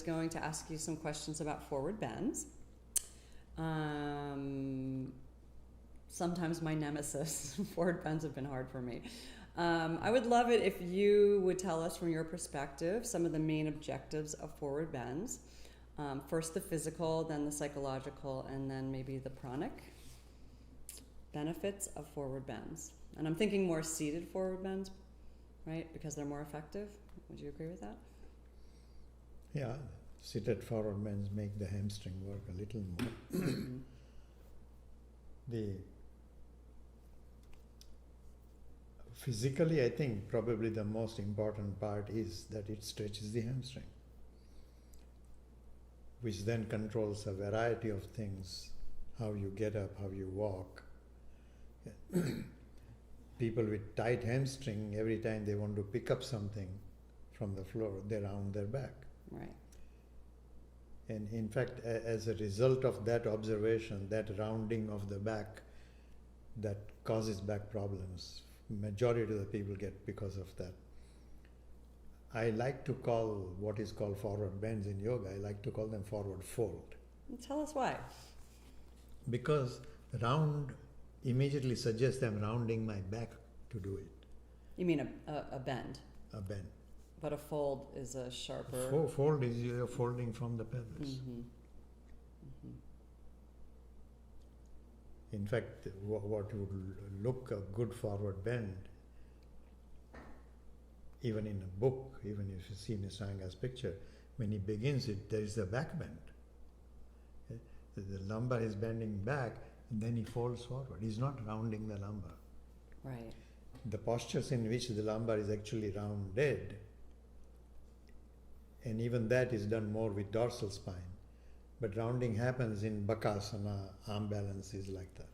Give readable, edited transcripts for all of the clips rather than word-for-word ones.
was going to ask you some questions about forward bends. Sometimes my nemesis, forward bends have been hard for me. I would love it if you would tell us from your perspective some of the main objectives of forward bends. First the physical, then the psychological, and then maybe the pranic benefits of forward bends. And I'm thinking more seated forward bends, right? Because they're more effective. Would you agree with that? Yeah, seated forward bends make the hamstring work a little more. Physically, I think probably the most important part is that it stretches the hamstring, which then controls a variety of things, how you get up, how you walk. People with tight hamstring, every time they want to pick up something from the floor, they round their back. Right. And in fact, as a result of that observation, that rounding of the back, that causes back problems. Majority of the people get because of that. I like to call what is called forward bends in yoga, I like to call them forward fold. Tell us why. Because round immediately suggests I'm rounding my back to do it. You mean a bend? A bend. But a fold is a sharper... Fold is you're folding from the pelvis. Mm-hmm. Mm-hmm. In fact, what would look a good forward bend, even in a book, even if you see Mr. Anga's picture, when he begins it, there is a back bend. The lumbar is bending back, and then he folds forward. He's not rounding the lumbar. Right. The postures in which the lumbar is actually rounded, and even that is done more with dorsal spine. But rounding happens in Bakasana, arm balance is like that.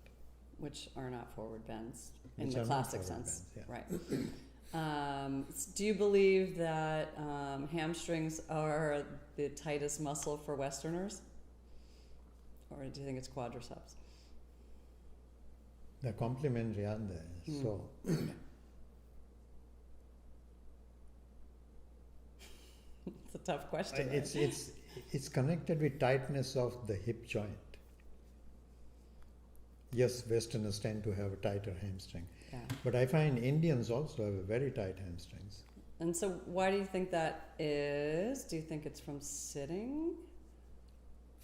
Which are not forward bends in Which the are classic not forward sense. bends, yeah. Right. Do you believe that hamstrings are the tightest muscle for Westerners? Or do you think it's quadriceps? They're complementary, aren't they? So it's a tough question. it's connected with tightness of the hip joint. Yes, Westerners tend to have a tighter hamstring. Yeah. But I find Indians also have a very tight hamstrings. And so why do you think that is? Do you think it's from sitting?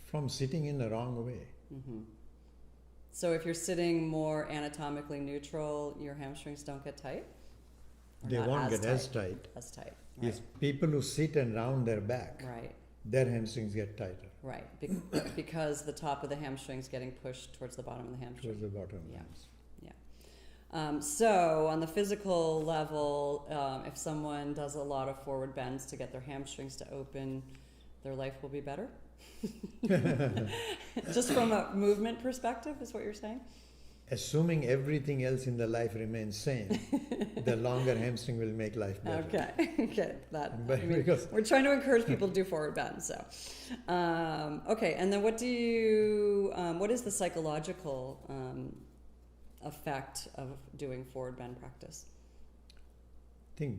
From sitting in the wrong way. Mm-hmm. So if you're sitting more anatomically neutral, your hamstrings don't get tight? Or They won't get as tight. As tight. Right. Yes, people who sit and round their back, right, their hamstrings get tighter. Right, because the top of the hamstring is getting pushed towards the bottom of the hamstring. Towards the bottom. Yeah, yeah. So on the physical level, if someone does a lot of forward bends to get their hamstrings to open, their life will be better? Just from a movement perspective is what you're saying? Assuming everything else in the life remains same, the longer hamstring will make life better. Okay. Because we're trying to encourage people to do forward bends. So, okay. And then what is the psychological effect of doing forward bend practice? I think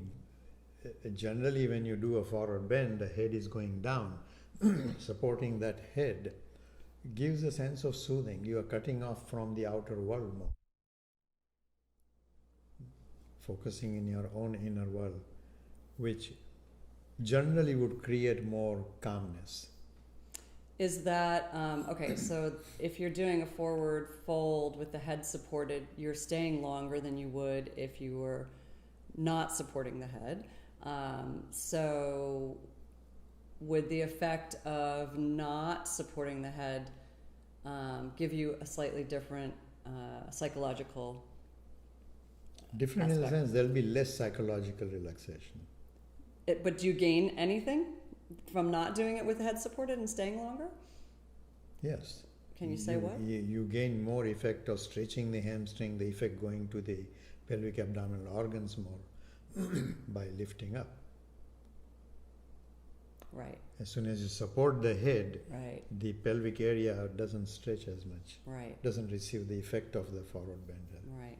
generally when you do a forward bend, the head is going down. Supporting that head gives a sense of soothing. You are cutting off from the outer world more. Focusing in your own inner world, which generally would create more calmness. Is that, okay, so if you're doing a forward fold with the head supported, you're staying longer than you would if you were not supporting the head. So would the effect of not supporting the head give you a slightly different psychological Different aspect? In the sense there'll be less psychological relaxation. But do you gain anything from not doing it with the head supported and staying longer? Yes. Can you say what? You gain more effect of stretching the hamstring, the effect going to the pelvic abdominal organs more by lifting up. Right. As soon as you support the head, Right. the pelvic area doesn't stretch as much. Right. Doesn't receive the effect of the forward bend. Right.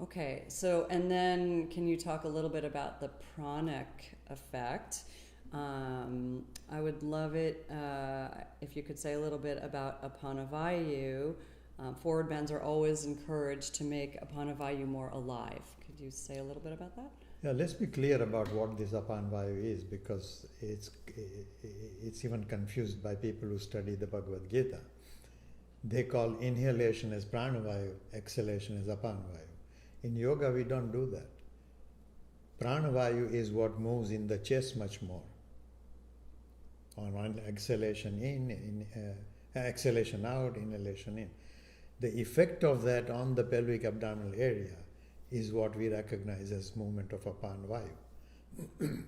Okay. So, and then can you talk a little bit about the pranic effect? I would love it if you could say a little bit about Apanavayu. Forward bends are always encouraged to make Apanavayu more alive. Could you say a little bit about that? Yeah, let's be clear about what this Apanvayu is, because it's even confused by people who study the Bhagavad Gita. They call inhalation as Pranavayu, exhalation as Apanvayu. In yoga, we don't do that. Pranavayu is what moves in the chest much more. On one exhalation exhalation out, inhalation in. The effect of that on the pelvic abdominal area is what we recognize as movement of Apanvayu.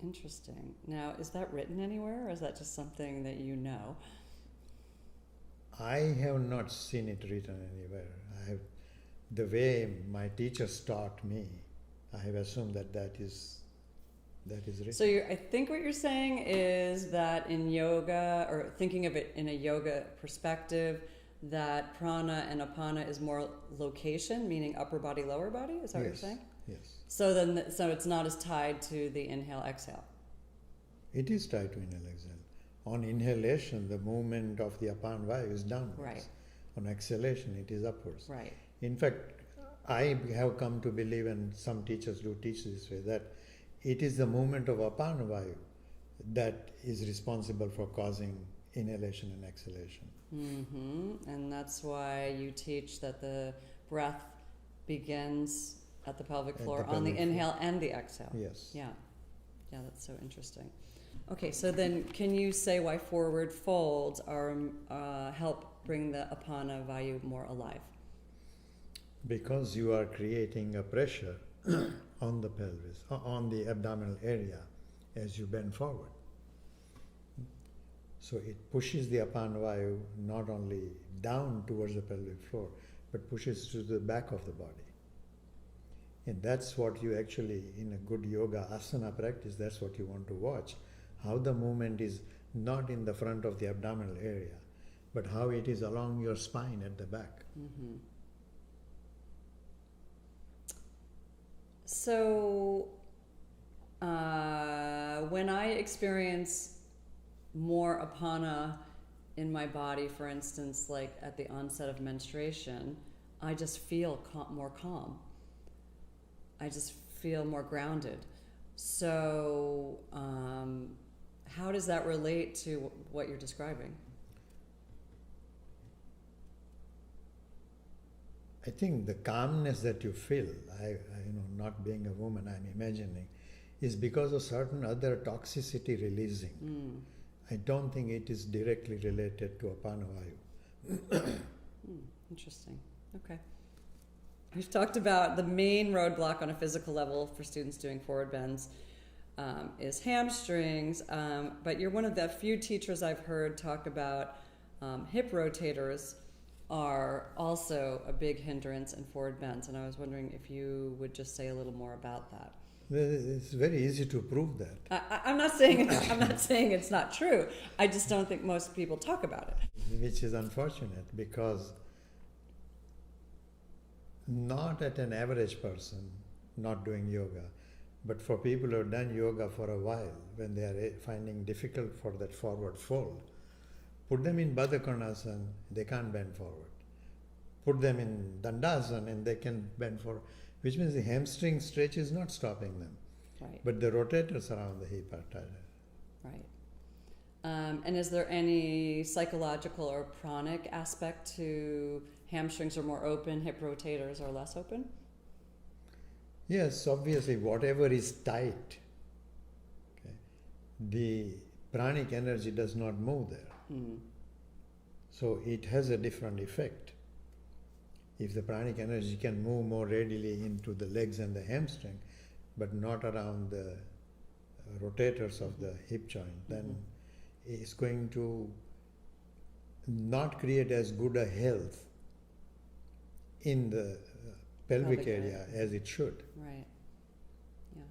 Interesting. Now, is that written anywhere, or is that just something that you know? I have not seen it written anywhere. The way my teachers taught me, I have assumed that is written. So I think what you're saying is that in yoga, or thinking of it in a yoga perspective, that prana and apana is more location, meaning upper body, lower body? Is that what you're saying? Yes. So it's not as tied to the inhale, exhale. It is tied to inhale, exhale. On inhalation, the movement of the Apanvayu is downwards. Right. On exhalation, it is upwards. Right. In fact, I have come to believe, and some teachers do teach this way, that it is the movement of Apanvayu that is responsible for causing inhalation and exhalation. Mm-hmm. And that's why you teach that the breath begins at the pelvic floor on the inhale and the exhale. Yes. Yeah. Yeah, that's so interesting. Okay, so then can you say why forward folds are help bring the Apanavayu more alive? Because you are creating a pressure on the pelvis, on the abdominal area as you bend forward. So it pushes the Apanvayu not only down towards the pelvic floor, but pushes to the back of the body. And that's what you actually, in a good yoga asana practice, that's what you want to watch. How the movement is not in the front of the abdominal area, but how it is along your spine at the back. Mm-hmm. So when I experience more apana in my body, for instance, like at the onset of menstruation, I just feel more calm. I just feel more grounded. So how does that relate to what you're describing? I think the calmness that you feel, not being a woman, I'm imagining, is because of certain other toxicity releasing. I don't think it is directly related to Apanavayu. Interesting. Okay. We've talked about the main roadblock on a physical level for students doing forward bends is hamstrings, but you're one of the few teachers I've heard talk about hip rotators are also a big hindrance in forward bends, and I was wondering if you would just say a little more about that. It's very easy to prove that. I'm not saying it's not true. I just don't think most people talk about it. Which is unfortunate, because not at an average person not doing yoga, but for people who have done yoga for a while, when they are finding difficult for that forward fold, put them in Baddha Konasana, they can't bend forward. Put them in Dandasana and they can bend forward, which means the hamstring stretch is not stopping them. Right. But the rotators around the hip are tighter. Right. And is there any psychological or pranic aspect to hamstrings are more open, hip rotators are less open? Yes, obviously, whatever is tight, okay, the pranic energy does not move there. So it has a different effect. If the pranic energy can move more readily into the legs and the hamstring, but not around the rotators of the hip joint, then it's going to not create as good a health in the pelvic area as it should. Right. Yeah.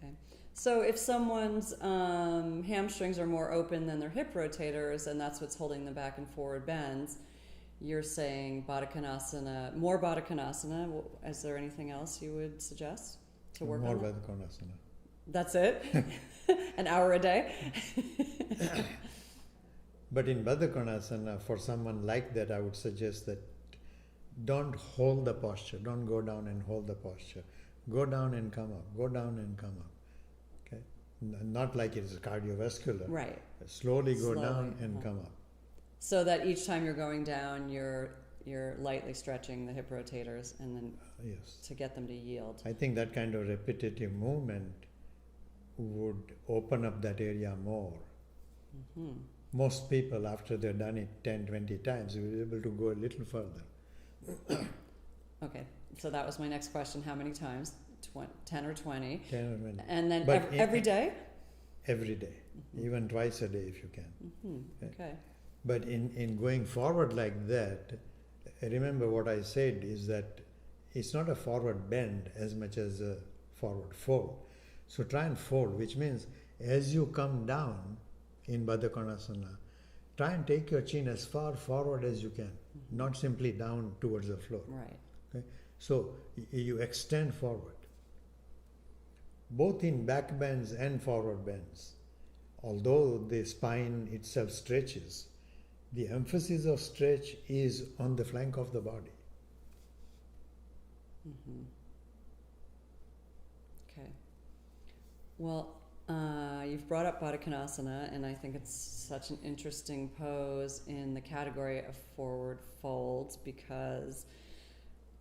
Okay. So if someone's hamstrings are more open than their hip rotators, and that's what's holding them back in forward bends, you're saying Baddha Konasana, more Baddha Konasana. Is there anything else you would suggest to work more on? Baddha Konasana. That's it? An hour a day? But in Baddha Konasana, for someone like that, I would suggest that don't hold the posture. Don't go down and hold the posture. Go down and come up. Go down and come up. Okay? Not like it's cardiovascular. Right. Slowly go down and come up. So that each time you're going down, you're lightly stretching the hip rotators, and then Yes. to get them to yield. I think that kind of repetitive movement would open up that area more. Hmm. Most people, after they've done it 10, 20 times, will be able to go a little further. Okay, so that was my next question. How many times? 10 or 20? 10 or 20. And then But every day? Every day, even twice a day if you can. Mm-hmm. Okay. But in going forward like that, remember what I said is that it's not a forward bend as much as a forward fold. So try and fold, which means as you come down in Baddha Konasana, try and take your chin as far forward as you can, not simply down towards the floor. Right. Okay? So you extend forward, both in back bends and forward bends. Although the spine itself stretches, the emphasis of stretch is on the flank of the body. Mm-hmm. Okay. Well, you've brought up Baddha Konasana, and I think it's such an interesting pose in the category of forward folds, because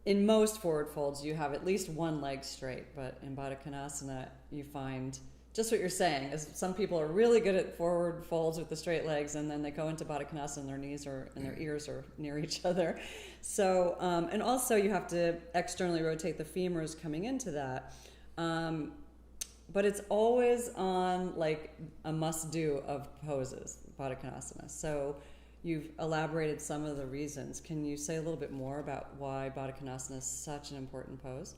in most forward folds you have at least one leg straight, but in Baddha Konasana you find just what you're saying is some people are really good at forward folds with the straight legs, and then they go into Baddha Konasana and their knees and their ears are near each other. So, and also you have to externally rotate the femurs coming into that. But it's always on like a must-do of poses, Baddha Konasana. So you've elaborated some of the reasons. Can you say a little bit more about why Baddha Konasana is such an important pose?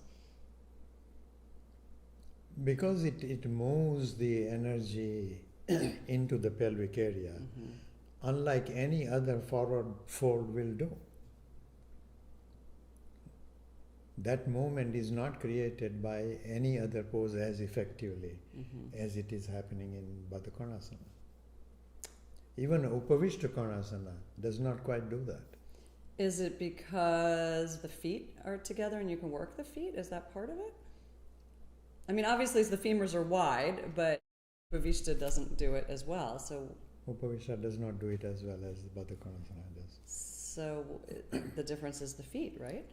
Because it moves the energy into the pelvic area, unlike any other forward fold will do. That movement is not created by any other pose as effectively as it is happening in Baddha Konasana. Even Upavishta Konasana does not quite do that. Is it because the feet are together and you can work the feet? Is that part of it? I mean, obviously the femurs are wide, but Upavishta doesn't do it as well. So Upavishta does not do it as well as Baddha Konasana does. So the difference is the feet, right?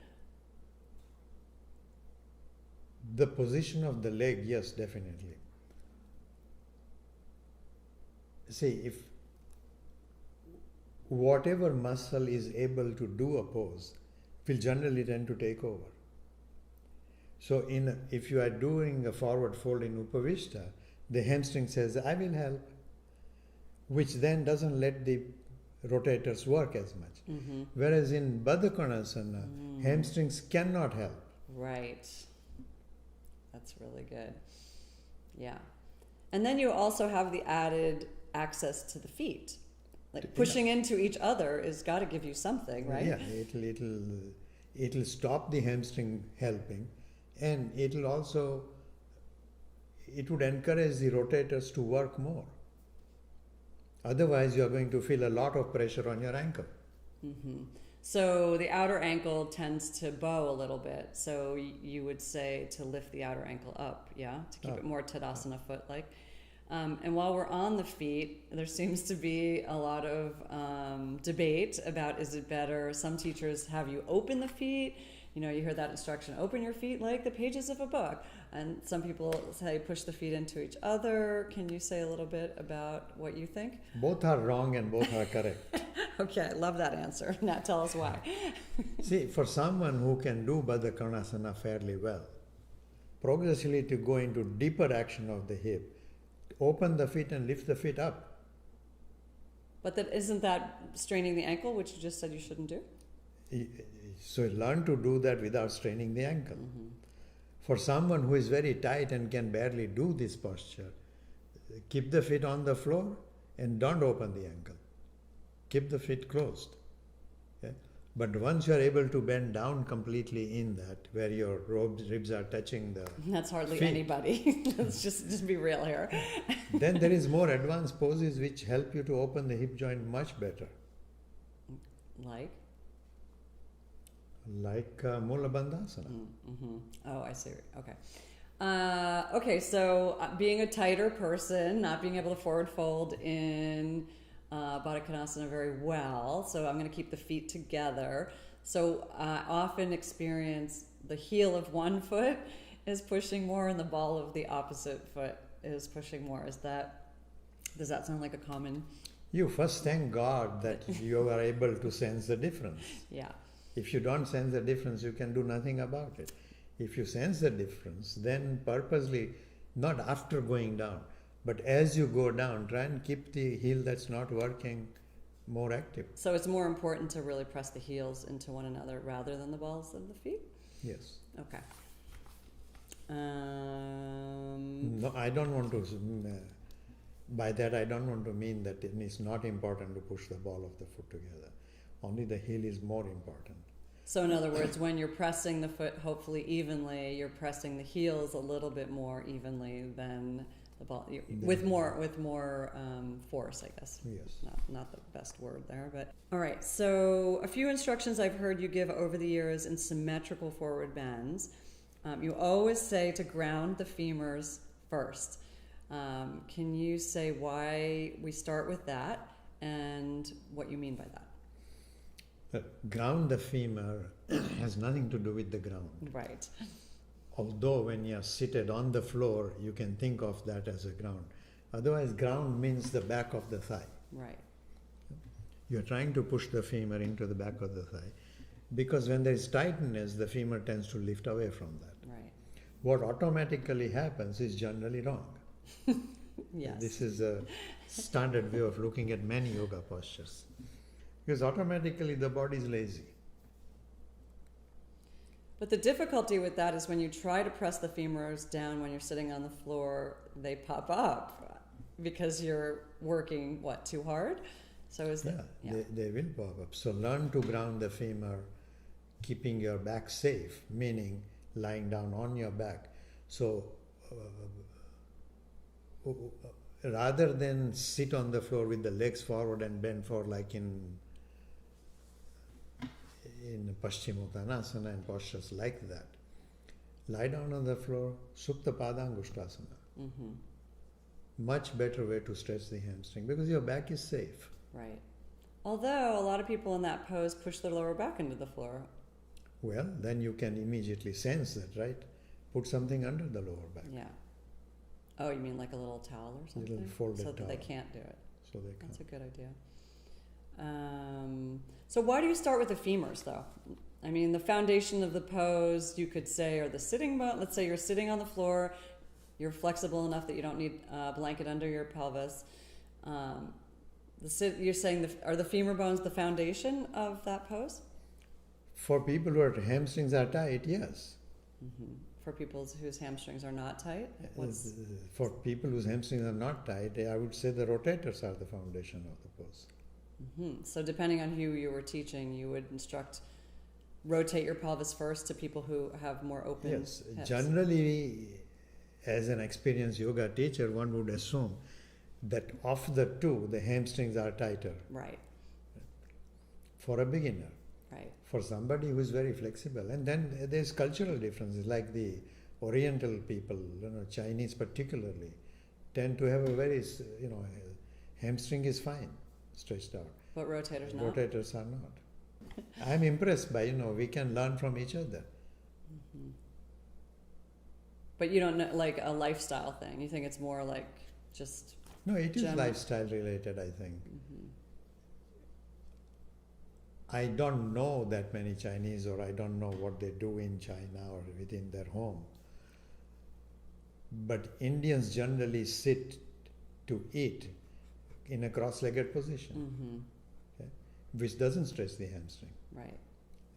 The position of the leg, yes, definitely. See, if whatever muscle is able to do a pose will generally tend to take over. So if you are doing a forward fold in Upavishta, the hamstring says, I will help, which then doesn't let the rotators work as much. Whereas in Baddha Konasana, hamstrings cannot help. Right. That's really good. Yeah. And then you also have the added access to the feet. Like pushing into each other is got to give you something, right? Yeah, it'll stop the hamstring helping, and it would encourage the rotators to work more. Otherwise, you are going to feel a lot of pressure on your ankle. So the outer ankle tends to bow a little bit. So you would say to lift the outer ankle up, yeah, to keep it more Tadasana foot-like. And while we're on the feet, there seems to be a lot of debate about, is it better? Some teachers have you open the feet. You know, you hear that instruction, open your feet like the pages of a book. And some people say push the feet into each other. Can you say a little bit about what you think? Both are wrong and both are correct. Okay, I love that answer. Now tell us why. See, for someone who can do Baddha Konasana fairly well, progressively to go into deeper action of the hip, open the feet and lift the feet up. But isn't that straining the ankle, which you just said you shouldn't do? So learn to do that without straining the ankle. For someone who is very tight and can barely do this posture, keep the feet on the floor and don't open the ankle. Keep the feet closed. Okay? But once you are able to bend down completely in that, where your ribs are touching the That's hardly feet, anybody. Let's just be real here. then there is more advanced poses which help you to open the hip joint much better. Like Mula Bandhasana. Mm-hmm. Oh, I see. Okay. Okay, so being a tighter person, not being able to forward fold in Baddha Konasana very well, so I'm going to keep the feet together. So I often experience the heel of one foot is pushing more and the ball of the opposite foot is pushing more. Does that sound like a common? You first thank God that you are able to sense the difference. Yeah. If you don't sense the difference, you can do nothing about it. If you sense the difference, then purposely, not after going down, but as you go down, try and keep the heel that's not working more active. So it's more important to really press the heels into one another rather than the balls of the feet? Yes. Okay. No, I don't want to, by that I don't want to mean that it is not important to push the ball of the foot together. Only the heel is more important. So in other words, when you're pressing the foot hopefully evenly, you're pressing the heels a little bit more evenly than the ball, with more force, I guess. Yes. Not the best word there, but all right. So a few instructions I've heard you give over the years in symmetrical forward bends. You always say to ground the femurs first. Can you say why we start with that and what you mean by that? Ground the femur has nothing to do with the ground. Right. Although when you are seated on the floor, you can think of that as a ground. Otherwise, ground means the back of the thigh. Right. You are trying to push the femur into the back of the thigh. Because when there is tightness, the femur tends to lift away from that. Right. What automatically happens is generally wrong. Yes. This is a standard way of looking at many yoga postures. Because automatically the body is lazy. But the difficulty with that is when you try to press the femurs down when you're sitting on the floor, they pop up because you're working, too hard? So is that... Yeah, they will pop up. So learn to ground the femur, keeping your back safe, meaning lying down on your back. So rather than sit on the floor with the legs forward and bend forward like in Paschimottanasana and postures like that, lie down on the floor, Supta Padangushtasana. Mm-hmm. Much better way to stretch the hamstring because your back is safe. Right. Although a lot of people in that pose push their lower back into the floor. Well, then you can immediately sense that, right? Put something under the lower back. Yeah. Oh, you mean like a little towel or something? Little folded so that towel. they can't do it. So they can't. That's a good idea. So why do you start with the femurs, though? I mean, the foundation of the pose, you could say, are the sitting bone. Let's say you're sitting on the floor. You're flexible enough that you don't need a blanket under your pelvis. You're saying, are the femur bones the foundation of that pose? For people whose hamstrings are tight, yes. Mm-hmm. For people whose hamstrings are not tight? For people whose hamstrings are not tight, I would say the rotators are the foundation of the pose. Mm-hmm. So depending on who you were teaching, you would instruct rotate your pelvis first to people who have more open hips. Generally, as an experienced yoga teacher, one would assume that of the two, the hamstrings are tighter. Right. For a beginner. Right. For somebody who is very flexible. And then there's cultural differences, like the Oriental people, Chinese particularly, tend to have a very, hamstring is fine, stretched out. But rotators not? Rotators are not. I'm impressed by, we can learn from each other. Mm-hmm. But you don't know, like a lifestyle thing. You think it's more like just... No, it is lifestyle related, I think. Mm-hmm. I don't know that many Chinese, or I don't know what they do in China or within their home. But Indians generally sit to eat in a cross-legged position, Mm-hmm. okay, which doesn't stretch the hamstring. Right.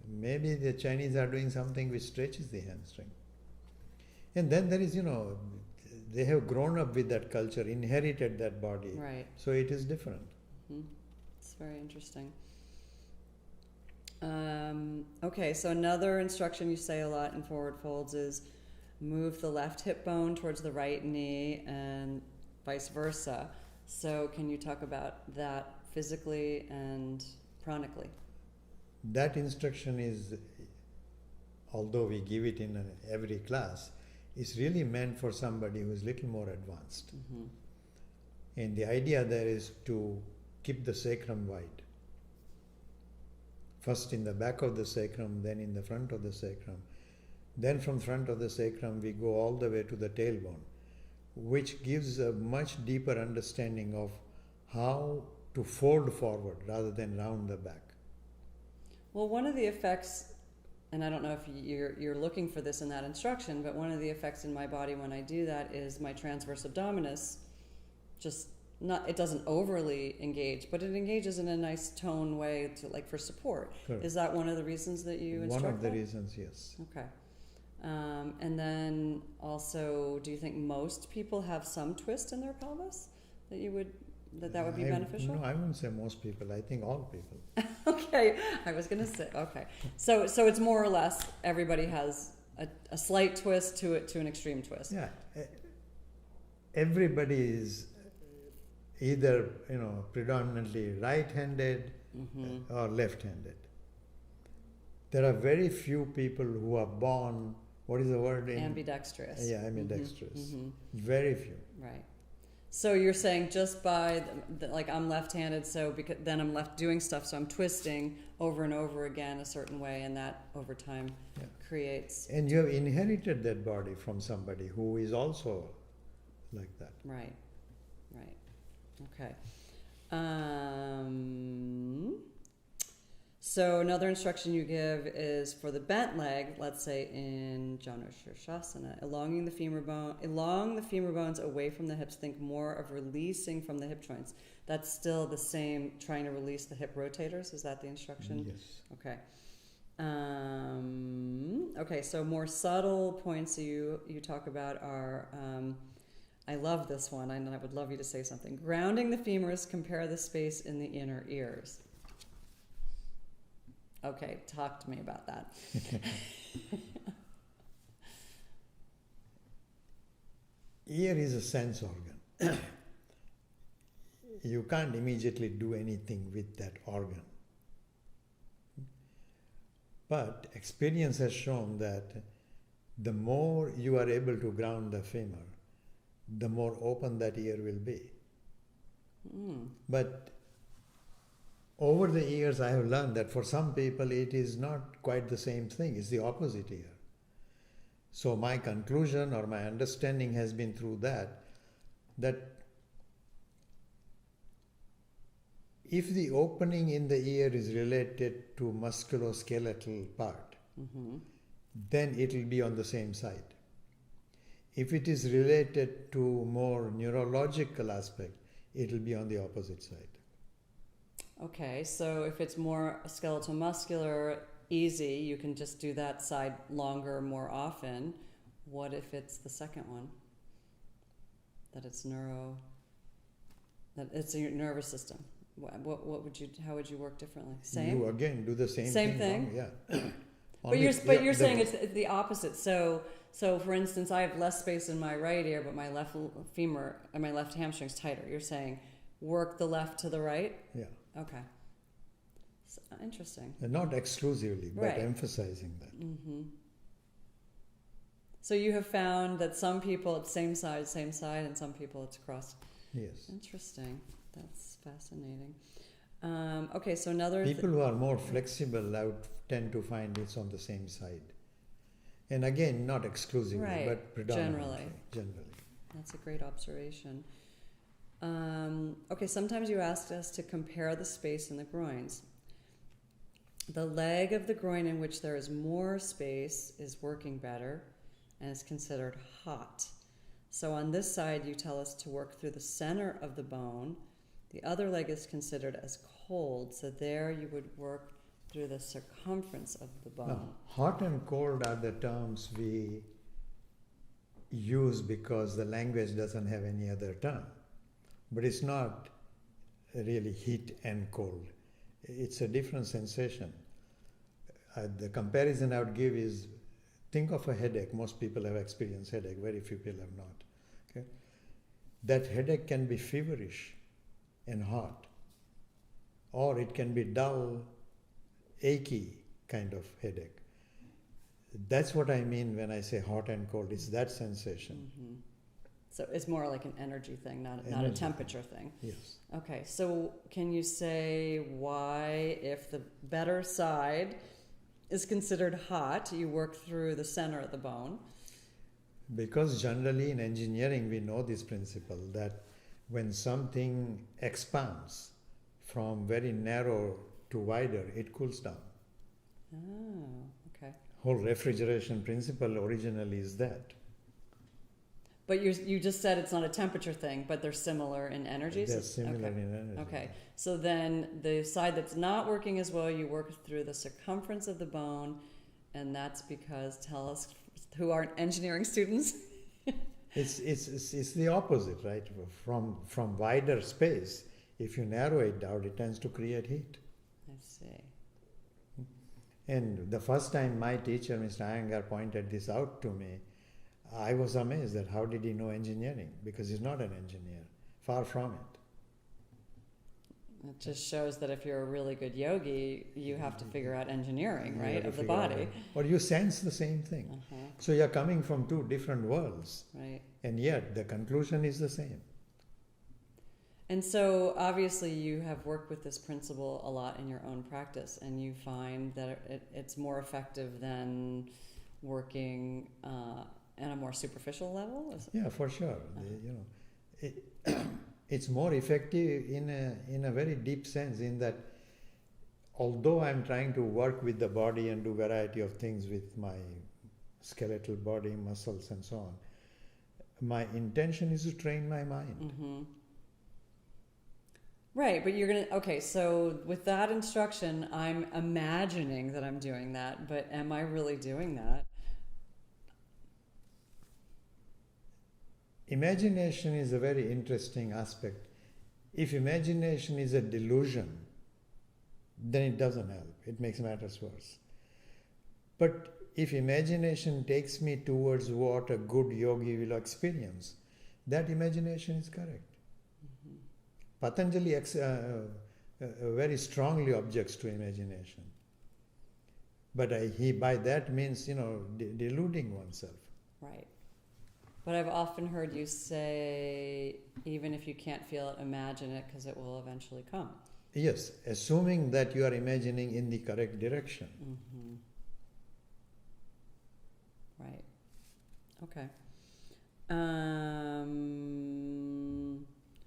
Maybe the Chinese are doing something which stretches the hamstring. And then there is, they have grown up with that culture, inherited that body. Right. So it is different. Mm-hmm. It's very interesting. Okay, so another instruction you say a lot in forward folds is move the left hip bone towards the right knee and vice versa. So can you talk about that physically and pranically? That instruction is, although we give it in every class, is really meant for somebody who is little more advanced. Mm-hmm. And the idea there is to keep the sacrum wide. First in the back of the sacrum, then in the front of the sacrum. Then from front of the sacrum we go all the way to the tailbone, which gives a much deeper understanding of how to fold forward rather than round the back. Well, one of the effects, and I don't know if you're looking for this in that instruction, but one of the effects in my body when I do that is my transverse abdominis just not, it doesn't overly engage, but it engages in a nice tone way to, like, for support. Correct. Is that one of the reasons that you instruct One of the that? reasons, yes. Okay. And then also, do you think most people have some twist in their pelvis that you would that would be beneficial? No, I wouldn't say most people. I think all people. Okay, I was going to say, okay. So it's more or less everybody has a slight twist to it, to an extreme twist. Yeah. Everybody is either, predominantly right-handed Mm-hmm. or left-handed. There are very few people who are born, what is the word? Ambidextrous. Yeah, ambidextrous. Mm-hmm. Very few. Right. So you're saying just by, like, I'm left-handed, so because then I'm left doing stuff, so I'm twisting over and over again a certain way, and that over time creates. And you have inherited that body from somebody who is also like that. Right. Okay. So another instruction you give is for the bent leg, let's say in Janu Shirshasana, along the femur bones away from the hips, think more of releasing from the hip joints. That's still the same, trying to release the hip rotators. Is that the instruction? Yes. Okay. Okay, so more subtle points you talk about are, I love this one, and I would love you to say something. Grounding the femurs, compare the space in the inner ears. Okay, talk to me about that. Ear is a sense organ. You can't immediately do anything with that organ. But experience has shown that the more you are able to ground the femur, the more open that ear will be. But over the years I have learned that for some people it is not quite the same thing, it's the opposite ear. So my conclusion or my understanding has been through that if the opening in the ear is related to musculoskeletal part, then it will be on the same side. If it is related to more neurological aspect, it will be on the opposite side. Okay, so if it's more skeletal muscular, easy, you can just do that side longer, more often. What if it's the second one? That it's your nervous system. What would you? How would you work differently? Same. You again do the same thing. Yeah. But you're saying it's the opposite. So for instance, I have less space in my right ear, but my left femur and my left hamstring's tighter. You're saying work the left to the right. Yeah. Okay. So, interesting. And not exclusively, but Right. emphasizing that. Mm-hmm. So you have found that some people it's same side, and some people it's cross. Yes. Interesting. That's fascinating. Okay, so another People who are more flexible, I would tend to find it's on the same side. And again, not exclusively, Right. but predominantly. Generally. That's a great observation. Okay, sometimes you asked us to compare the space in the groins. The leg of the groin in which there is more space is working better and is considered hot. So on this side, you tell us to work through the center of the bone. The other leg is considered as cold, so there you would work through the circumference of the bone. Now, hot and cold are the terms we use because the language doesn't have any other term. But it's not really heat and cold. It's a different sensation. The comparison I would give is, think of a headache. Most people have experienced headache, very few people have not. Okay? That headache can be feverish and hot, or it can be dull, achy kind of headache. That's what I mean when I say hot and cold. It's that sensation. Mm-hmm. So it's more like an energy thing, not a Energy. temperature thing. Yes. Okay, so can you say why, if the better side is considered hot, you work through the center of the bone? Because generally in engineering we know this principle that when something expands from very narrow to wider, it cools down. Oh, okay. Whole refrigeration principle originally is that. But you just said it's not a temperature thing, but they're similar in energies? They're similar Okay. in energy. Okay, so then the side that's not working as well, you work through the circumference of the bone, and that's because, tell us who aren't engineering students. It's the opposite, right? From wider space, if you narrow it down, it tends to create heat. I see. And the first time my teacher, Mr. Iyengar, pointed this out to me, I was amazed that how did he know engineering? Because he's not an engineer, far from it. It just shows that if you're a really good yogi, you have to figure out engineering, You right, have to of the figure out body. it. Or you sense the same thing. Uh-huh, So you're coming from two different worlds, right. and yet the conclusion is the same. And so obviously you have worked with this principle a lot in your own practice, and you find that it's more effective than working at a more superficial level? Yeah, for sure. It's more effective in a very deep sense, in that although I'm trying to work with the body and do variety of things with my skeletal body, muscles and so on, my intention is to train my mind. Mm-hmm. Right, but you're going to, okay, so with that instruction, I'm imagining that I'm doing that, but am I really doing that? Imagination is a very interesting aspect. If imagination is a delusion, then it doesn't help. It makes matters worse. But if imagination takes me towards what a good yogi will experience, that imagination is correct. Mm-hmm. Patanjali very strongly objects to imagination. But he by that means, deluding oneself. Right. But I've often heard you say, even if you can't feel it, imagine it, because it will eventually come. Yes, assuming that you are imagining in the correct direction. Mm-hmm. Right. Okay.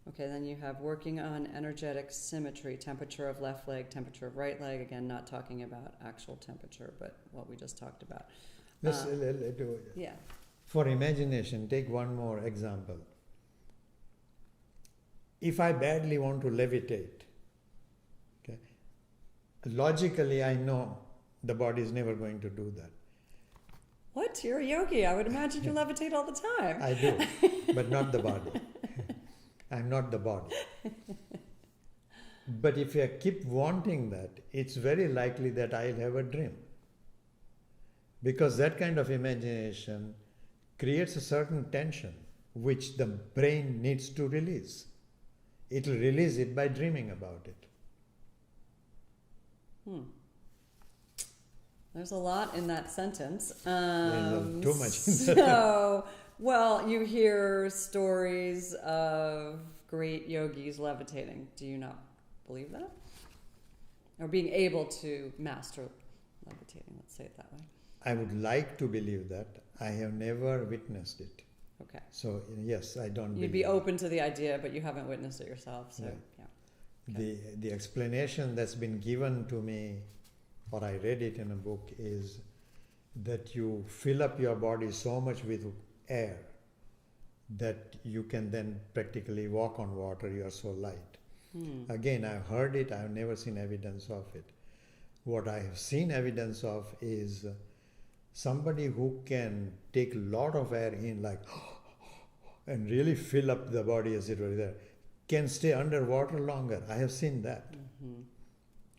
Okay, then you have working on energetic symmetry, temperature of left leg, temperature of right leg. Again, not talking about actual temperature, but what we just talked about. Yeah. For imagination, take one more example. If I badly want to levitate, okay, logically I know the body is never going to do that. What? You're a yogi. I would imagine you levitate all the time. I do, but not the body. I'm not the body. But if I keep wanting that, it's very likely that I'll have a dream. Because that kind of imagination creates a certain tension which the brain needs to release. It will release it by dreaming about it. There's a lot in that sentence. There's too much in that. So, well, you hear stories of great yogis levitating. Do you not believe that? Or being able to master levitating, let's say it that way. I would like to believe that. I have never witnessed it. Okay. So, yes, I don't You'd believe be it. open to the idea, but you haven't witnessed it yourself. So, yeah. Okay. The explanation that's been given to me, or I read it in a book, is that you fill up your body so much with air that you can then practically walk on water. You are so light. Again, I've heard it, I've never seen evidence of it. What I have seen evidence of is somebody who can take a lot of air in, like, and really fill up the body as it were there, can stay underwater longer. I have seen that. Mm-hmm.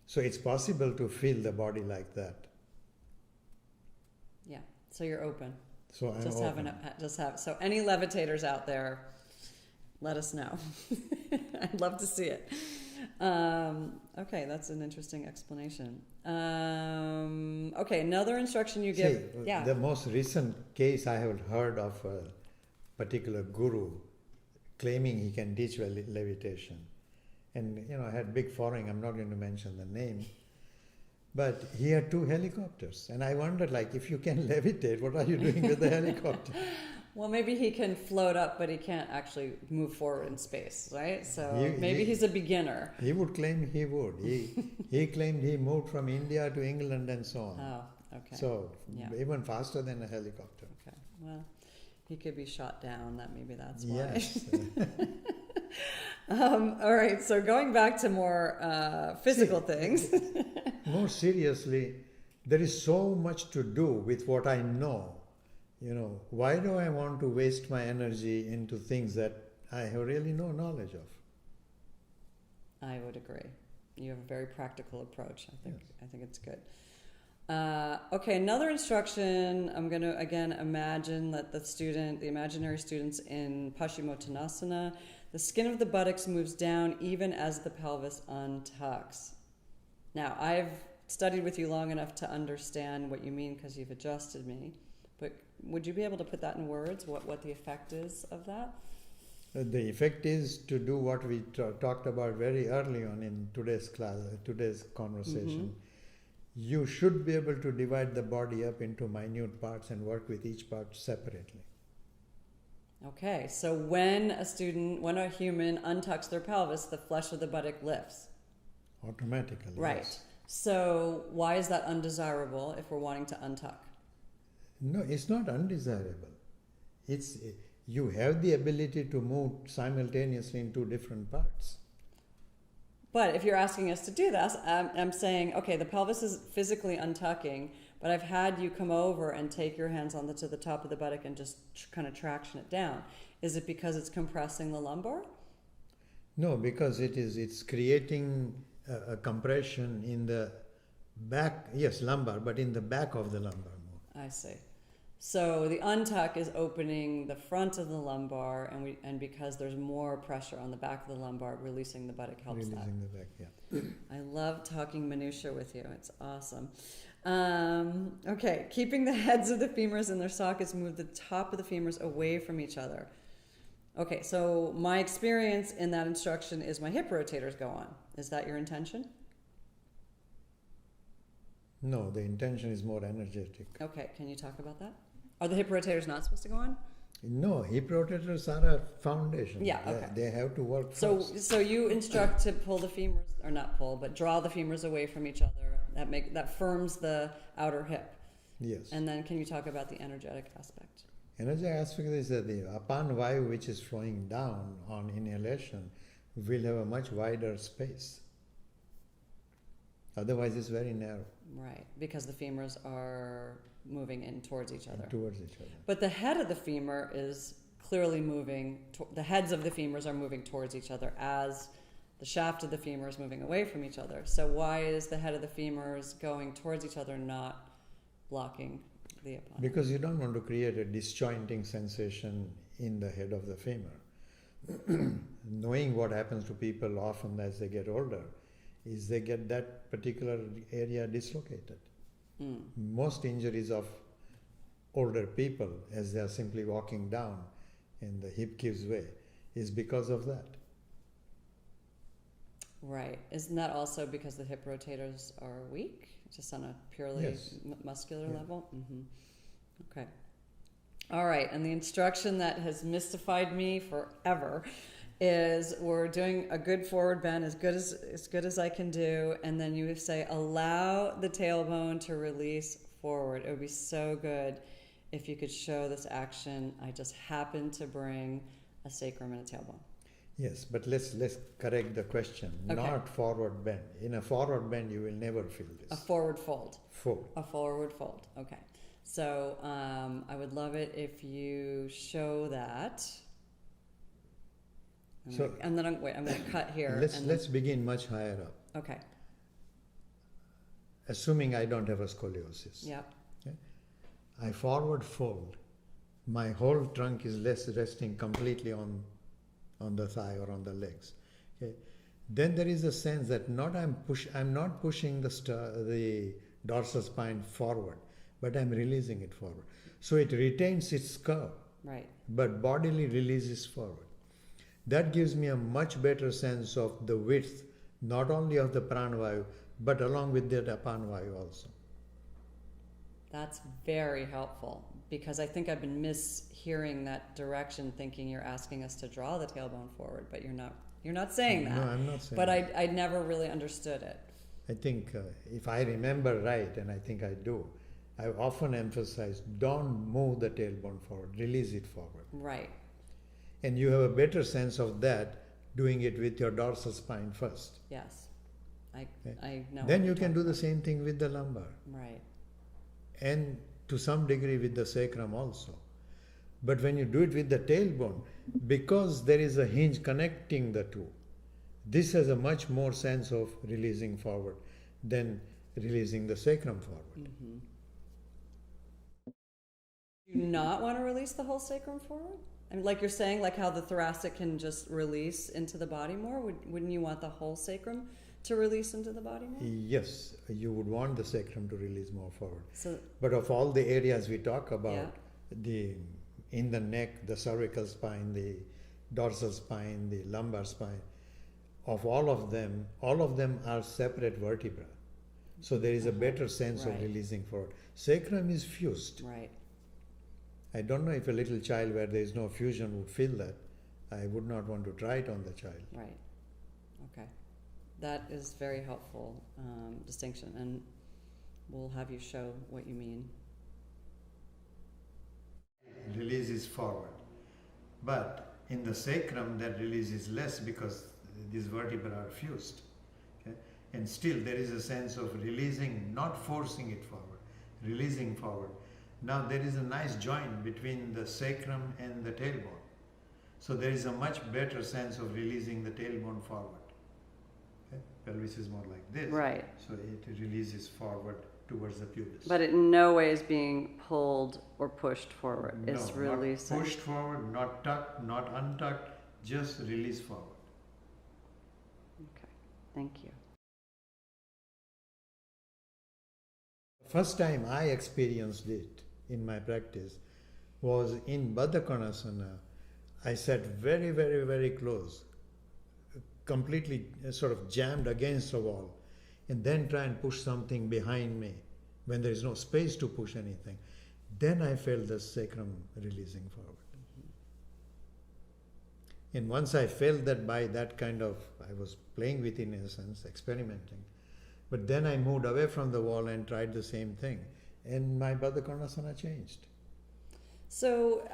So it's possible to feel the body like that. Yeah. So you're open. So I'm Just open. so any levitators out there, let us know. I'd love to see it. Okay, that's an interesting explanation. Okay, another instruction you give. See, the most recent case I have heard of a particular guru claiming he can teach levitation. And, I had big following, I'm not going to mention the name. But he had 2 helicopters. And I wondered, if you can levitate, what are you doing with the helicopter? Well, maybe he can float up, but he can't actually move forward in space, right? So maybe he's a beginner. He would claim he would. He claimed he moved from India to England and so on. Oh, okay. So even faster than a helicopter. Okay. Well, he could be shot down. Maybe that's why. Yes. All right. So going back to more physical things. More seriously, there is so much to do with what I know. Why do I want to waste my energy into things that I have really no knowledge of? I would agree. You have a very practical approach. I think it's good. Okay, another instruction. I'm going to again imagine that the imaginary students in Paschimottanasana, the skin of the buttocks moves down even as the pelvis untucks. Now, I've studied with you long enough to understand what you mean because you've adjusted me. But would you be able to put that in words, what the effect is of that? The effect is to do what we talked about very early on in today's conversation. Mm-hmm. You should be able to divide the body up into minute parts and work with each part separately. Okay, so when a human untucks their pelvis, the flesh of the buttock lifts. Automatically. Right. Yes. So why is that undesirable if we're wanting to untuck? No, it's not undesirable. You have the ability to move simultaneously in 2 different parts. But if you're asking us to do this, I'm saying, okay, the pelvis is physically untucking, but I've had you come over and take your hands to the top of the buttock and just kind of traction it down. Is it because it's compressing the lumbar? No, because it's creating a compression in the back, yes, lumbar, but in the back of the lumbar more. I see. So the untuck is opening the front of the lumbar, and because there's more pressure on the back of the lumbar, releasing the buttock helps that. Releasing the back, yeah. I love talking minutia with you. It's awesome. Okay, keeping the heads of the femurs in their sockets, move the top of the femurs away from each other. Okay, so my experience in that instruction is my hip rotators go on. Is that your intention? No, the intention is more energetic. Okay, can you talk about that? Are the hip rotators not supposed to go on? No, hip rotators are a foundation. Yeah, okay. They have to work first. So you instruct to pull the femurs, or not pull, but draw the femurs away from each other. That firms the outer hip. Yes. And then can you talk about the energetic aspect? Energetic aspect is that the apan vayu which is flowing down on inhalation will have a much wider space. Otherwise it's very narrow. Right, because the femurs are moving in towards each other. But the head of the femur is clearly moving, the heads of the femurs are moving towards each other as the shaft of the femur is moving away from each other. So why is the head of the femurs going towards each other, not blocking the apan? Because you don't want to create a disjointing sensation in the head of the femur. Knowing what happens to people often as they get older is they get that particular area dislocated. Most injuries of older people as they are simply walking down and the hip gives way is because of that. Right. Isn't that also because the hip rotators are weak, just on a purely muscular level? Mm-hmm. Okay. All right. And the instruction that has mystified me forever is we're doing a good forward bend, as good as I can do, and then you say allow the tailbone to release forward. It would be so good if you could show this action. I just happened to bring a sacrum and a tailbone. Yes, but let's correct the question. Okay. Not forward bend. In a forward bend, you will never feel this. A forward fold. Fold. A forward fold. Okay. So I would love it if you show that. I'm going to cut here. Let's begin much higher up. Okay. Assuming I don't have a scoliosis. Yep. Okay? I forward fold, my whole trunk is less resting completely on the thigh or on the legs. Okay? Then there is a sense that I'm not pushing the dorsal spine forward, but I'm releasing it forward. So it retains its curve, Right. but bodily releases forward. That gives me a much better sense of the width, not only of the pranavayu, but along with the apanavayu also. That's very helpful, because I think I've been mishearing that direction, thinking you're asking us to draw the tailbone forward, but you're not saying that. No, I'm not saying but that. I never really understood it. I think if I remember right, and I think I do, I often emphasize don't move the tailbone forward, release it forward. Right. And you have a better sense of that doing it with your dorsal spine first. Yes. I know. Then what you you're can do talking the same thing with the lumbar. about. Right. And to some degree with the sacrum also. But when you do it with the tailbone, because there is a hinge connecting the two, this has a much more sense of releasing forward than releasing the sacrum forward. Mm-hmm. Do you not want to release the whole sacrum forward? I mean, like you're saying, like how the thoracic can just release into the body more. Wouldn't you want the whole sacrum to release into the body more? Yes, you would want the sacrum to release more forward. So, But of all the areas we talk about, yeah. in the neck, the cervical spine, the dorsal spine, the lumbar spine, of all of them are separate vertebrae. So there is a better sense of Right. releasing forward. Sacrum is fused. Right. I don't know if a little child where there is no fusion would feel that. I would not want to try it on the child. Right. Okay. That is very helpful distinction, and we'll have you show what you mean. Releases forward. But in the sacrum, that release is less because these vertebrae are fused. Okay? And still there is a sense of releasing, not forcing it forward, releasing forward. Now there is a nice joint between the sacrum and the tailbone. So there is a much better sense of releasing the tailbone forward. Okay? Pelvis is more like this. Right. So it releases forward towards the pubis. But it in no way is being pulled or pushed forward. It's No, releasing. not pushed forward, not tucked, not untucked, just release forward. Okay. Thank you. First time I experienced it in my practice was in Baddha Konasana. I sat very, very, very close, completely sort of jammed against a wall, and then try and push something behind me when there is no space to push anything. Then I felt the sacrum releasing forward. And once I felt that by that kind of, I was playing with it in a sense, experimenting. But then I moved away from the wall and tried the same thing. And my Baddha Konasana changed. So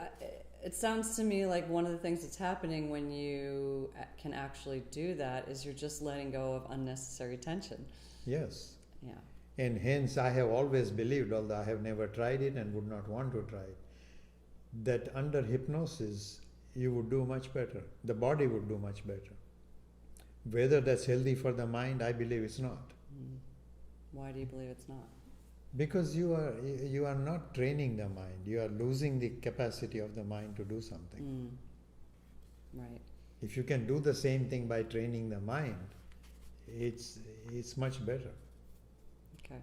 it sounds to me like one of the things that's happening when you can actually do that is you're just letting go of unnecessary tension. Yes. Yeah. And hence I have always believed, although I have never tried it and would not want to try it, that under hypnosis you would do much better. The body would do much better. Whether that's healthy for the mind, I believe it's not. Why do you believe it's not? Because you are not training the mind. You are losing the capacity of the mind to do something. Right. If you can do the same thing by training the mind, it's much better. Okay.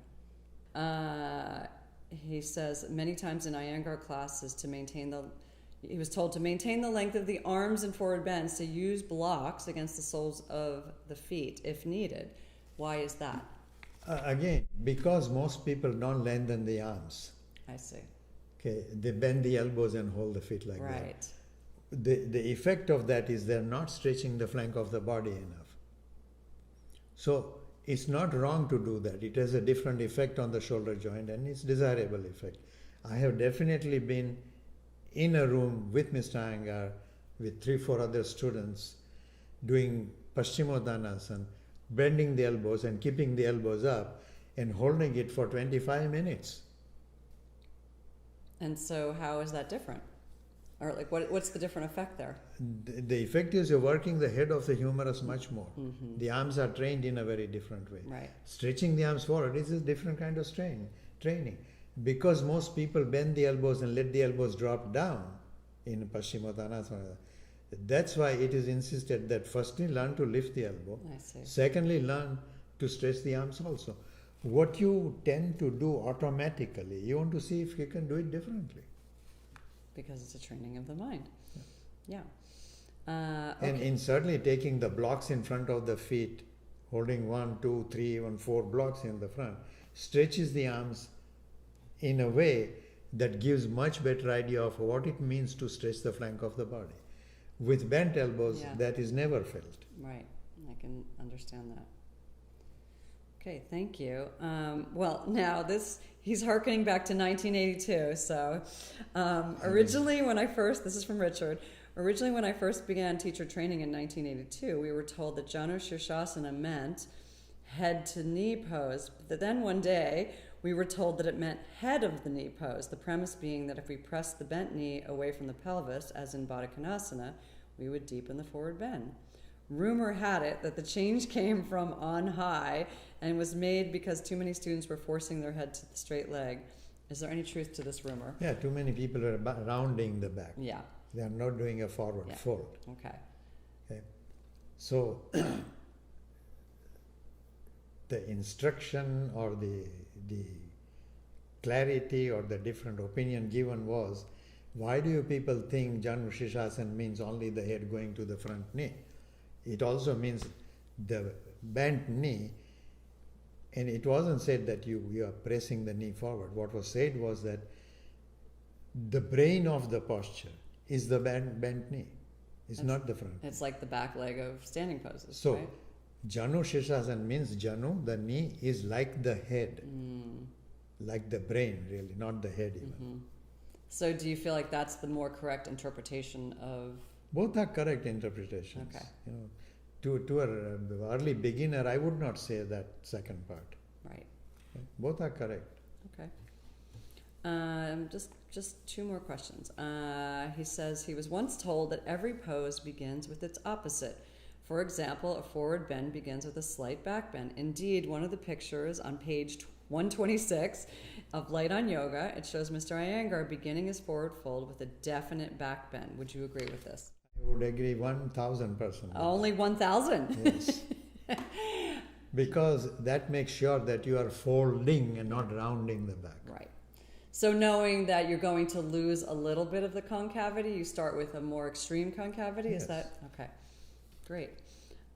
He says many times in Iyengar classes he was told to maintain the length of the arms and forward bends, to use blocks against the soles of the feet if needed. Why is that? Again, because most people don't lengthen the arms. I see. Okay, they bend the elbows and hold the feet like that. Right. The effect of that is they're not stretching the flank of the body enough. So it's not wrong to do that. It has a different effect on the shoulder joint, and it's desirable effect. I have definitely been in a room with Mr. Iyengar with 3-4 other students doing Paschimottanasana, bending the elbows and keeping the elbows up and holding it for 25 minutes. And so how is that different? Or like what's the different effect there? The effect is you're working the head of the humerus much more. Mm-hmm. The arms are trained in a very different way. Right. Stretching the arms forward is a different kind of training. because most people bend the elbows and let the elbows drop down in Paschimottanasana. That's why it is insisted that firstly learn to lift the elbow, I see. secondly learn to stretch the arms also. What you tend to do automatically, you want to see if you can do it differently. Because it's a training of the mind. Yeah. And Okay. in certainly taking the blocks in front of the feet, holding 1, 2, 3, even 4 blocks in the front, stretches the arms in a way that gives much better idea of what it means to stretch the flank of the body. With bent elbows, Yeah. that is never felt. Right. I can understand that. Okay, thank you. Well, now he's hearkening back to 1982. So originally this is from Richard, originally when I first began teacher training in 1982, we were told that Janu Shirshasana meant head to knee pose. But then one day we were told that it meant head of the knee pose, the premise being that if we pressed the bent knee away from the pelvis, as in Baddha Konasana, we would deepen the forward bend. Rumor had it that the change came from on high and was made because too many students were forcing their head to the straight leg. Is there any truth to this rumor? Yeah, too many people are rounding the back. Yeah. They are not doing a forward fold. Okay. Okay. So the instruction or the clarity or the different opinion given was, why do you people think Janu Shirshasana means only the head going to the front knee? It also means the bent knee, and it wasn't said that you are pressing the knee forward. What was said was that the brain of the posture is the bent knee. It's not the front. It's like the back leg of standing poses. So, right? Janu Shirshasana means Janu, the knee, is like the head, like the brain, really, not the head even. Mm-hmm. So, do you feel like that's the more correct interpretation of? Both are correct interpretations. Okay. You know, to an early beginner, I would not say that second part. Right. Okay? Both are correct. Okay. Just two more questions. He says he was once told that every pose begins with its opposite. For example, a forward bend begins with a slight back bend. Indeed, one of the pictures on page 126 of Light on Yoga, it shows Mr. Iyengar beginning his forward fold with a definite back bend. Would you agree with this? I would agree 1000%. Only 1,000? Yes. Because that makes sure that you are folding and not rounding the back. Right. So knowing that you're going to lose a little bit of the concavity, you start with a more extreme concavity? Yes. Is that? Okay. Great.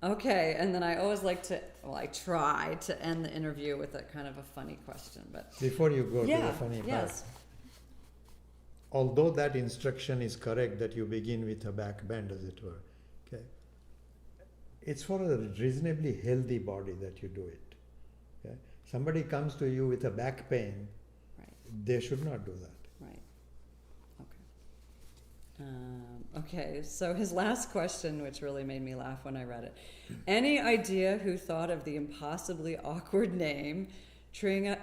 Okay, and then I always like to, I try to end the interview with a kind of a funny question. But Before you go to the funny part, yes. although that instruction is correct that you begin with a back bend, as it were, okay, it's for a reasonably healthy body that you do it. Okay? Somebody comes to you with a back pain, Right. they should not do that. Right. Okay. Okay, so his last question, which really made me laugh when I read it. Any idea who thought of the impossibly awkward name Triangmukha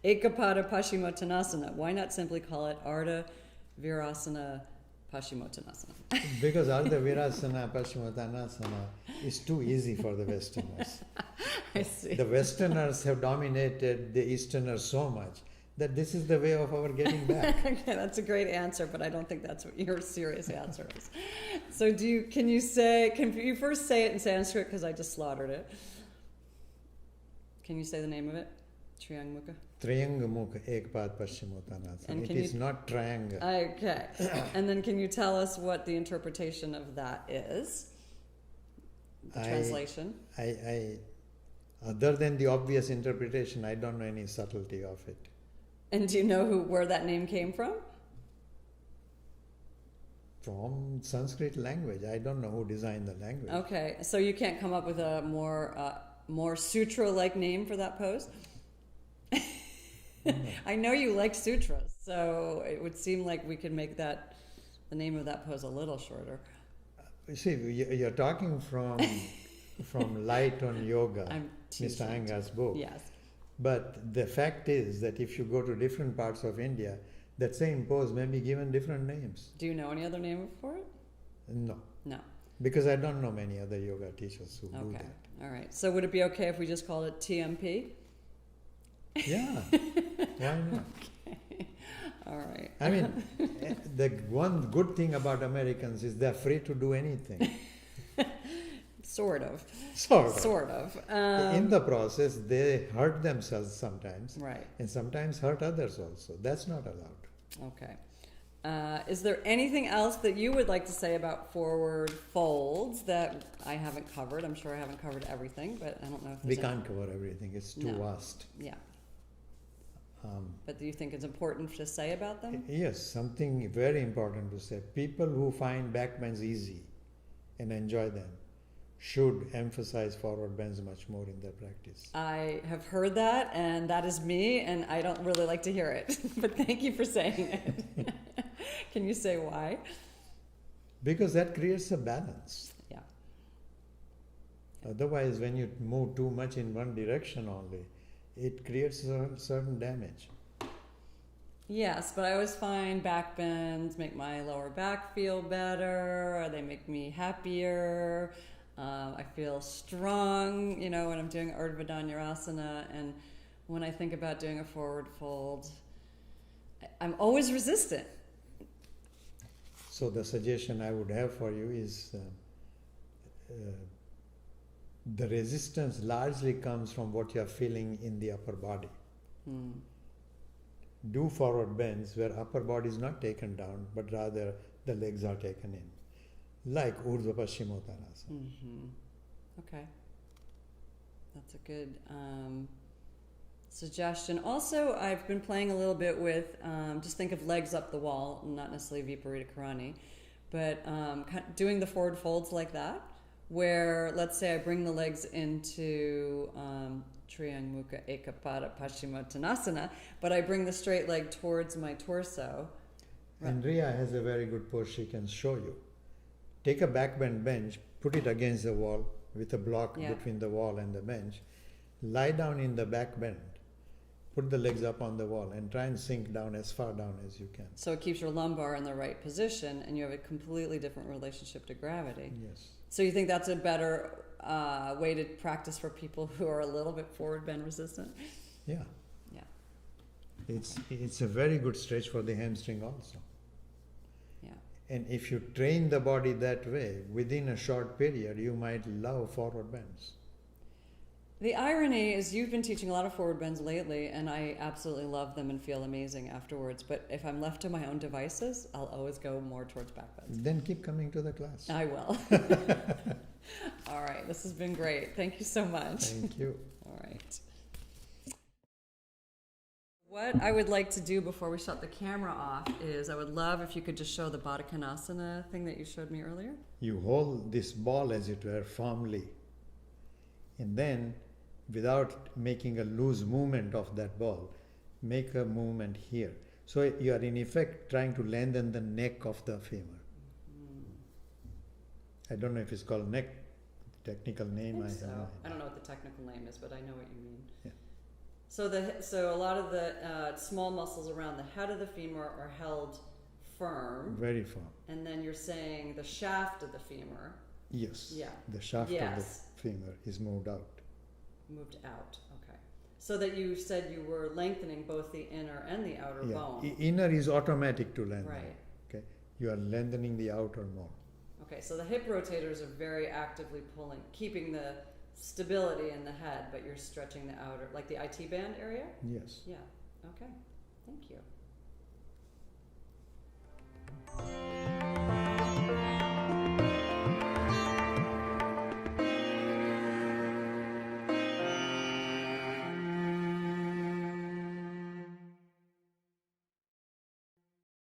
Ekapada Paschimottanasana? Why not simply call it Ardha Virasana Paschimottanasana? Because Ardha Virasana Paschimottanasana is too easy for the Westerners. I see. The Westerners have dominated the Easterners so much that this is the way of our getting back. Okay, that's a great answer, but I don't think that's what your serious answer is. So can you first say it in Sanskrit, because I just slaughtered it. Can you say the name of it? Triangmukha? Triangamukha Ekpad Paschimottanasana. And It can is you- not triangle. Okay. And then can you tell us what the interpretation of that is? The translation? I other than the obvious interpretation, I don't know any subtlety of it. And do you know where that name came from? From Sanskrit language. I don't know who designed the language. Okay, so you can't come up with a more sutra-like name for that pose? I know you like sutras, so it would seem like we could make the name of that pose a little shorter. You see, you're talking from Light on Yoga, I'm Mr. teasing. Iyengar's book. Yes. But the fact is that if you go to different parts of India, that same pose may be given different names. Do you know any other name for it? No. No. Because I don't know many other yoga teachers who do Okay. that. All right. So would it be okay if we just called it TMP? Yeah, why not? Okay. All right. I mean, the one good thing about Americans is they're free to do anything. Sort of. Sort of. Sort of. In the process, they hurt themselves sometimes, Right. and sometimes hurt others also. That's not allowed. Okay. Is there anything else that you would like to say about forward folds that I haven't covered? I'm sure I haven't covered everything, but I don't know if We there's can't cover everything. It's too No. vast. Yeah. But do you think it's important to say about them? Yes, something very important to say. People who find back bends easy and enjoy them should emphasize forward bends much more in their practice. I have heard that, and that is me, and I don't really like to hear it. But thank you for saying it. Can you say why? Because that creates a balance. Yeah. Otherwise, when you move too much in one direction only, it creates a certain damage. Yes, but I always find back bends make my lower back feel better, or they make me happier. I feel strong, when I'm doing Urdhva Dhanurasana, and when I think about doing a forward fold, I'm always resistant. So the suggestion I would have for you is the resistance largely comes from what you are feeling in the upper body. Do forward bends where upper body is not taken down, but rather the legs are taken in, like Urdhva Paschimottanasana. Okay. That's a good suggestion. Also, I've been playing a little bit with, just think of legs up the wall, not necessarily Viparita Karani, but doing the forward folds like that, where let's say I bring the legs into Triyangmukha Ekapada Paschimottanasana, but I bring the straight leg towards my torso. And Riya has a very good pose she can show you. Take a back bend bench, put it against the wall with a block between the wall and the bench, lie down in the back bend, put the legs up on the wall and try and sink down as far down as you can. So it keeps your lumbar in the right position and you have a completely different relationship to gravity. Yes. So you think that's a better way to practice for people who are a little bit forward bend resistant? Yeah. Yeah. It's a very good stretch for the hamstring also. Yeah. And if you train the body that way, within a short period, you might love forward bends. The irony is you've been teaching a lot of forward bends lately, and I absolutely love them and feel amazing afterwards. But if I'm left to my own devices, I'll always go more towards back bends. Then keep coming to the class. I will. All right. This has been great. Thank you so much. Thank you. All right. What I would like to do before we shut the camera off is I would love if you could just show the Baddha Konasana thing that you showed me earlier. You hold this ball, as it were, firmly. And then, without making a loose movement of that ball, make a movement here. So you are in effect trying to lengthen the neck of the femur. I don't know if it's called neck, technical name. I think I have no idea. I don't know what the technical name is, but I know what you mean. Yeah. So a lot of the small muscles around the head of the femur are held firm, Very firm. and then you're saying the shaft of the femur. Yes. Yeah. The shaft Yes. of the femur is moved out. Moved out. Okay. So that you said you were lengthening both the inner and the outer bone. Inner is automatic to lengthen. Right. Okay. You are lengthening the outer more. Okay, so the hip rotators are very actively pulling, keeping the stability in the head, but you're stretching the outer, like the IT band area? Yes. Yeah. Okay. Thank you.